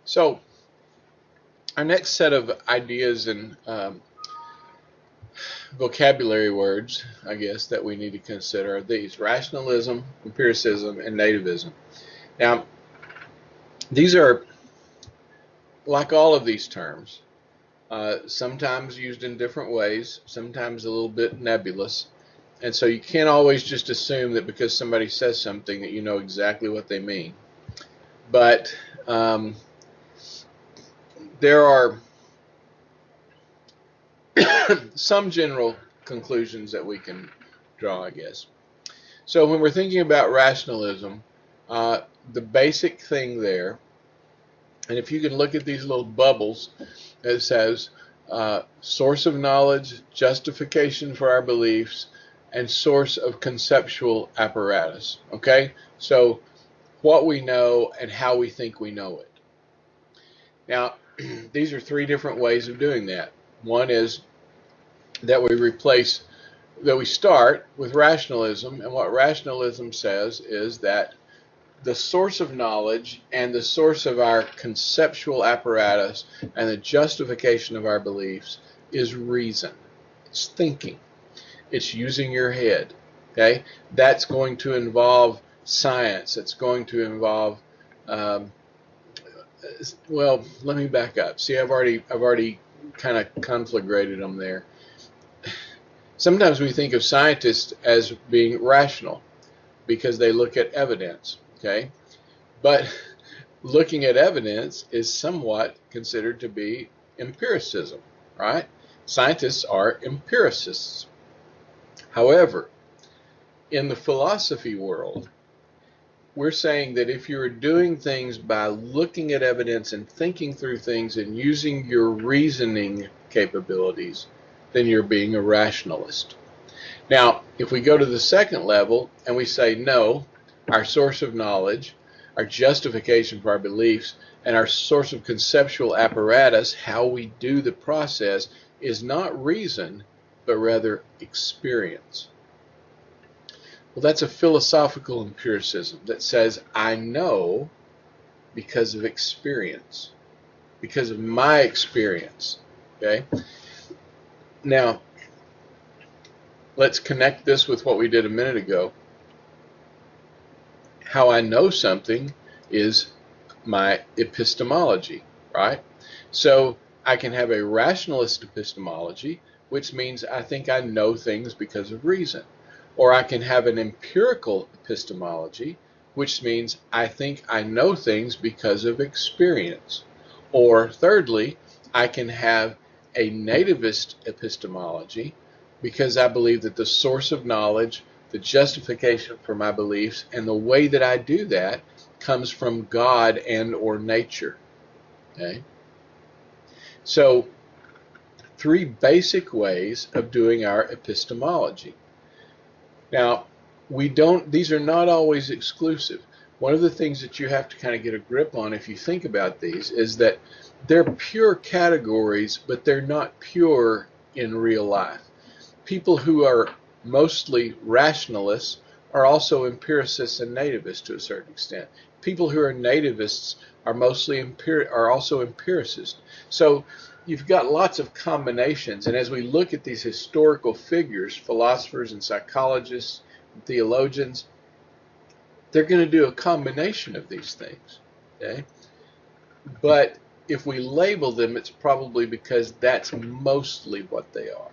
So our next set of ideas and vocabulary words, I guess, that we need to consider are these: rationalism, empiricism, and nativism. Now, these are, like all of these terms, sometimes used in different ways, sometimes a little bit nebulous. And so you can't always just assume that because somebody says something that you know exactly what they mean. But there are some general conclusions that we can draw, I guess. So when we're thinking about rationalism, the basic thing there, and if you can look at these little bubbles, it says source of knowledge, justification for our beliefs, and source of conceptual apparatus. Okay? So what we know and how we think we know it. Now, these are three different ways of doing that. One is that we start with rationalism, and what rationalism says is that the source of knowledge and the source of our conceptual apparatus and the justification of our beliefs is reason. It's thinking. It's using your head. Okay? That's going to involve science. It's going to involve well, let me back up. See, I've already kind of conflagrated them there. Sometimes we think of scientists as being rational because they look at evidence, okay? But looking at evidence is somewhat considered to be empiricism, right? Scientists are empiricists. However, in the philosophy world, we're saying that if you're doing things by looking at evidence and thinking through things and using your reasoning capabilities, then you're being a rationalist. Now, if we go to the second level and we say, no, our source of knowledge, our justification for our beliefs, and our source of conceptual apparatus, how we do the process, is not reason, but rather experience. Well, that's a philosophical empiricism that says, I know because of experience, because of my experience, okay? Now, let's connect this with what we did a minute ago. How I know something is my epistemology, right? So I can have a rationalist epistemology, which means I think I know things because of reason. Or I can have an empirical epistemology, which means I think I know things because of experience. Or thirdly, I can have a nativist epistemology because I believe that the source of knowledge, the justification for my beliefs, and the way that I do that comes from God and or nature. Okay? So, three basic ways of doing our epistemology. Now, these are not always exclusive. One of the things that you have to kind of get a grip on if you think about these is that they're pure categories, but they're not pure in real life. People who are mostly rationalists are also empiricists and nativists to a certain extent. People who are nativists are also empiricists. So you've got lots of combinations, and as we look at these historical figures, philosophers and psychologists, and theologians, they're going to do a combination of these things, okay? But if we label them, it's probably because that's mostly what they are.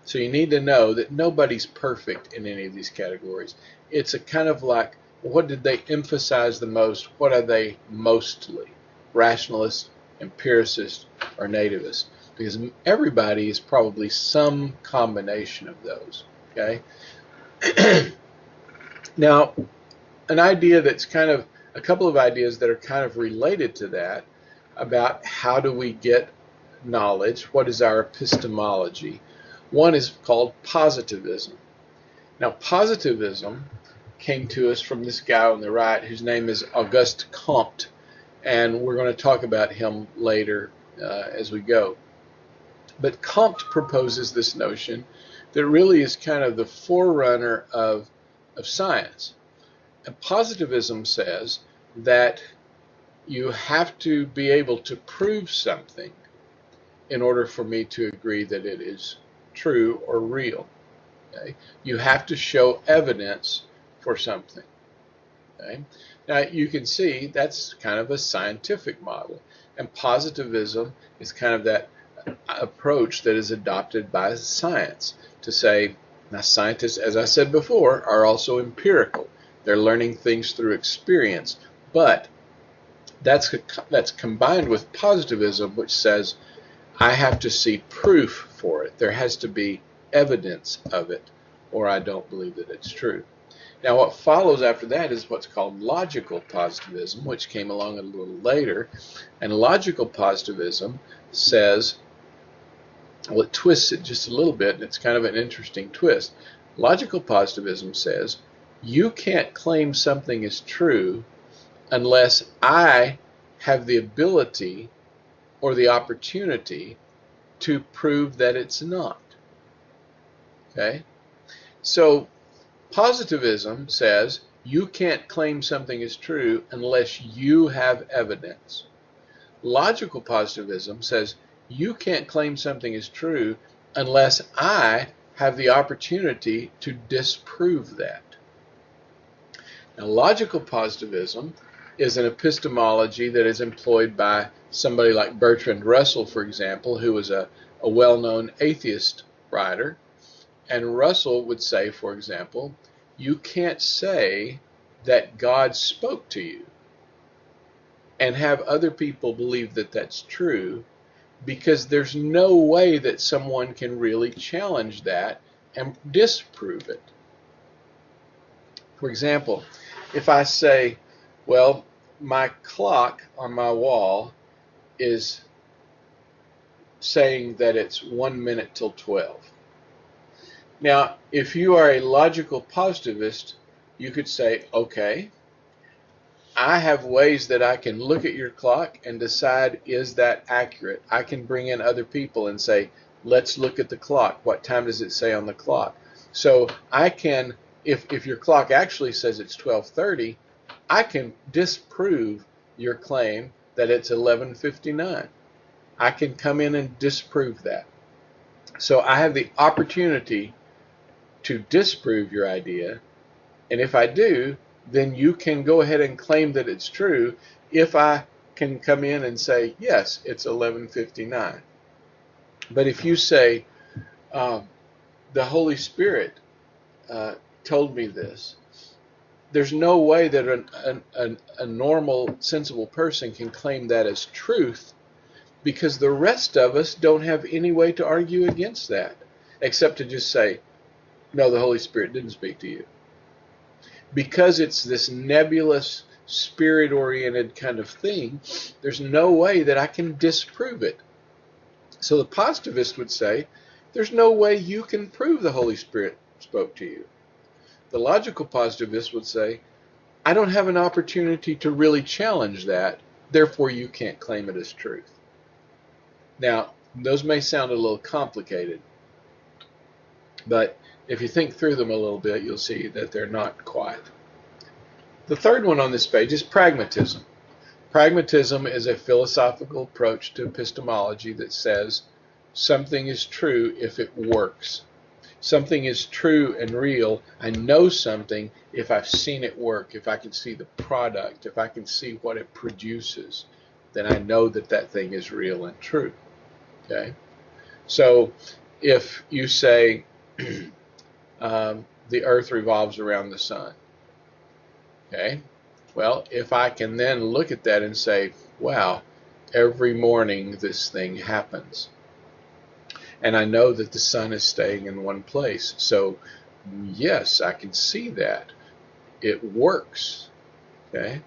So you need to know that nobody's perfect in any of these categories. It's a kind of like, what did they emphasize the most? What are they mostly? Rationalist, empiricist, or nativist? Because everybody is probably some combination of those, okay? Now, an idea that's kind of, a couple of ideas that are kind of related to that about how do we get knowledge, what is our epistemology. One is called positivism. Now, positivism came to us from this guy on the right whose name is Auguste Comte, and we're going to talk about him later as we go. But Comte proposes this notion that really is kind of the forerunner of science. And positivism says that you have to be able to prove something in order for me to agree that it is true or real. Okay? You have to show evidence for something. Okay? Now you can see that's kind of a scientific model, and positivism is kind of that approach that is adopted by science to say, now scientists, as I said before, are also empirical. They're learning things through experience, but that's combined with positivism, which says I have to see proof for it. There has to be evidence of it, or I don't believe that it's true. Now what follows after that is what's called logical positivism, which came along a little later. And logical positivism says, well, it twists it just a little bit, and it's kind of an interesting twist. Logical positivism says you can't claim something is true unless I have the ability or the opportunity to prove that it's not. Okay? So positivism says you can't claim something is true unless you have evidence. Logical positivism says you can't claim something is true unless I have the opportunity to disprove that. Now, logical positivism is an epistemology that is employed by somebody like Bertrand Russell, for example, who was a well-known atheist writer. And Russell would say, for example, you can't say that God spoke to you and have other people believe that that's true, because there's no way that someone can really challenge that and disprove it. For example, if I say, well, my clock on my wall is saying that it's 1 minute till 12. Now, if you are a logical positivist, you could say, okay, I have ways that I can look at your clock and decide, is that accurate? I can bring in other people and say, let's look at the clock. What time does it say on the clock? So I can, if your clock actually says it's 12:30, I can disprove your claim that it's 11:59. I can come in and disprove that. So I have the opportunity to disprove your idea, and if I do, then you can go ahead and claim that it's true if I can come in and say, yes, it's 11:59. But if you say, the Holy Spirit told me this, there's no way that a normal, sensible person can claim that as truth, because the rest of us don't have any way to argue against that, except to just say, no, the Holy Spirit didn't speak to you. Because it's this nebulous, spirit-oriented kind of thing, there's no way that I can disprove it. So the positivist would say, there's no way you can prove the Holy Spirit spoke to you. The logical positivist would say, I don't have an opportunity to really challenge that, therefore you can't claim it as truth. Now, those may sound a little complicated, but if you think through them a little bit, you'll see that they're not quite. The third one on this page is pragmatism. Pragmatism is a philosophical approach to epistemology that says something is true if it works. Something is true and real. I know something if I've seen it work, if I can see the product, if I can see what it produces, then I know that that thing is real and true. Okay? So if you say the earth revolves around the sun, okay? Well, if I can then look at that and say, wow, every morning this thing happens, and I know that the sun is staying in one place, so yes, I can see that. It works, okay?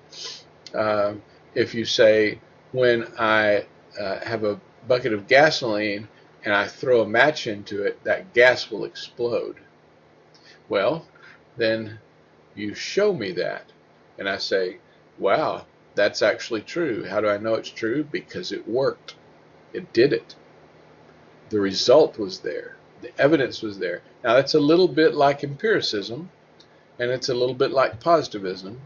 If you say, when I have a bucket of gasoline and I throw a match into it, that gas will explode. Well, then you show me that, and I say, wow, that's actually true. How do I know it's true? Because it worked. It did it. The result was there. The evidence was there. Now, that's a little bit like empiricism, and it's a little bit like positivism,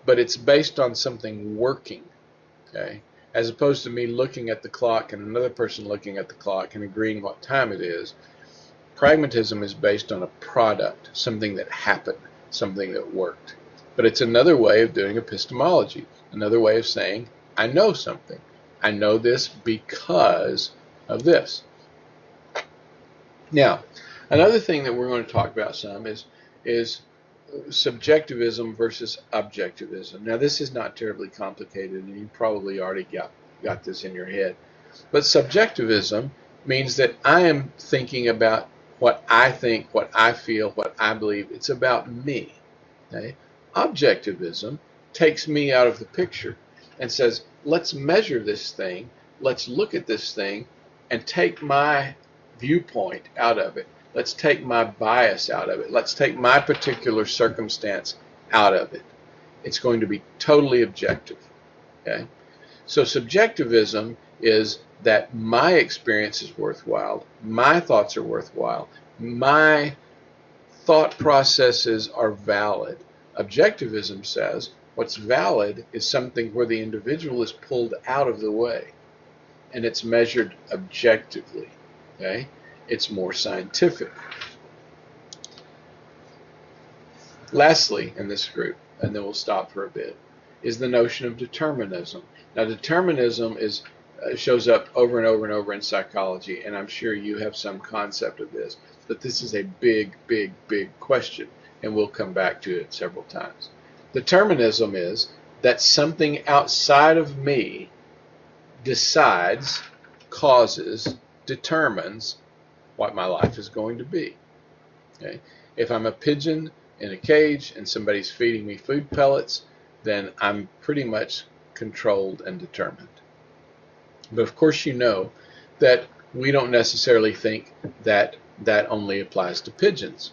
but it's based on something working. Okay, as opposed to me looking at the clock and another person looking at the clock and agreeing what time it is. Pragmatism is based on a product, something that happened, something that worked. But it's another way of doing epistemology, another way of saying, I know something. I know this because of this. Now, another thing that we're going to talk about some is subjectivism versus objectivism. Now, this is not terribly complicated, and you probably already got this in your head. But subjectivism means that I am thinking about what I think, what I feel, what I believe. It's about me. Okay? Objectivism takes me out of the picture and says, let's measure this thing, let's look at this thing, and take my viewpoint out of it. Let's take my bias out of it. Let's take my particular circumstance out of it. It's going to be totally objective. Okay? So subjectivism is that my experience is worthwhile, my thoughts are worthwhile, my thought processes are valid. Objectivism says what's valid is something where the individual is pulled out of the way and it's measured objectively. Okay? It's more scientific. Lastly, in this group, and then we'll stop for a bit, is the notion of determinism. Now, determinism shows up over and over and over in psychology, and I'm sure you have some concept of this, but this is a big, big, big question, and we'll come back to it several times. Determinism is that something outside of me decides, causes, determines what my life is going to be. Okay? If I'm a pigeon in a cage and somebody's feeding me food pellets, then I'm pretty much controlled and determined. But of course you know that we don't necessarily think that that only applies to pigeons.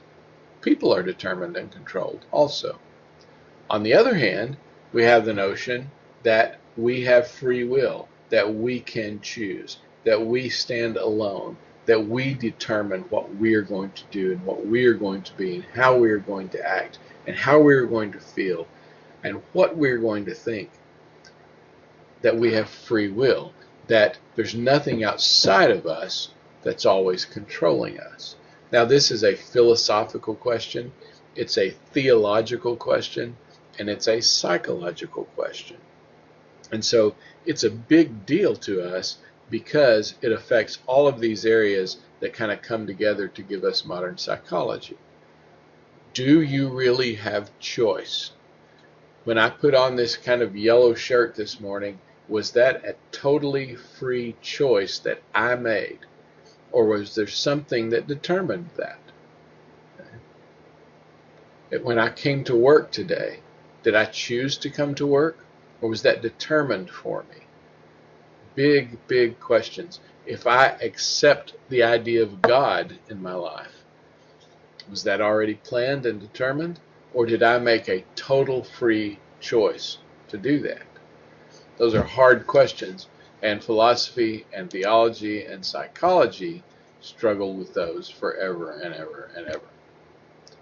People are determined and controlled also. On the other hand, we have the notion that we have free will, that we can choose, that we stand alone, that we determine what we are going to do and what we are going to be and how we are going to act and how we are going to feel and what we are going to think. That we have free will, that there's nothing outside of us that's always controlling us. Now, this is a philosophical question, it's a theological question, and it's a psychological question. And so it's a big deal to us because it affects all of these areas that kind of come together to give us modern psychology. Do you really have choice? When I put on this kind of yellow shirt this morning, was that a totally free choice that I made? Or was there something that determined that? Okay. When I came to work today, did I choose to come to work? Or was that determined for me? Big, big questions. If I accept the idea of God in my life, was that already planned and determined? Or did I make a total free choice to do that? Those are hard questions, and philosophy and theology and psychology struggle with those forever and ever and ever.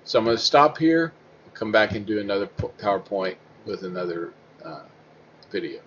So I'm going to stop here, come back and do another PowerPoint with another video.